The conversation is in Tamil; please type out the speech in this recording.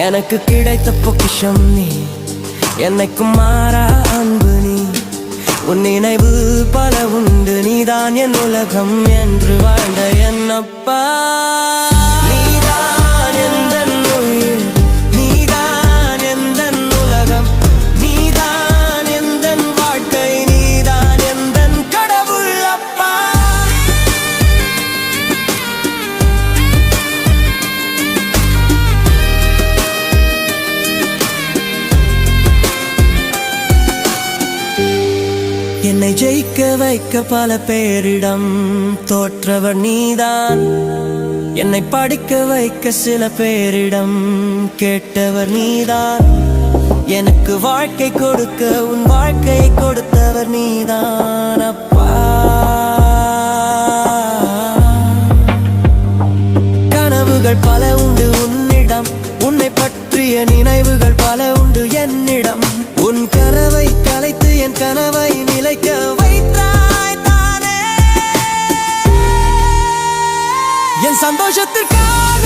எனக்கு கிடைத்த பொக்கிஷம் நீ, என்னைக்கும் மாறா அன்பு நீ. உன் நினைவு பல உண்டு, நீதான் என் உலகம் என்று வாழ்ந்த என் அப்பா. நீதான் எந்தன் உயிர், நீதான் எந்தன் உலகம், நீதான் எந்தன் வாழ்க்கை, நீதான் எந்தன் கடவுள் அப்பா. என்னை ஜெயிக்க வைக்க பல பேரிடம் தோற்றவர் நீதான், என்னை படிக்க வைக்க சில பேரிடம் கேட்டவர் நீதான். எனக்கு வாழ்க்கை கொடுக்க உன் வாழ்க்கையை கொடுத்தவர் நீதான் அப்பா. கனவுகள் பல உண்டு உன்னிடம், உன்னை பற்றிய நினைவுகள் பல உண்டு என்னிடம். உன் கனவை கலைத்து என் கனவை நிலைக்க வைத்தாய் தானே. என் சந்தோஷத்திற்காக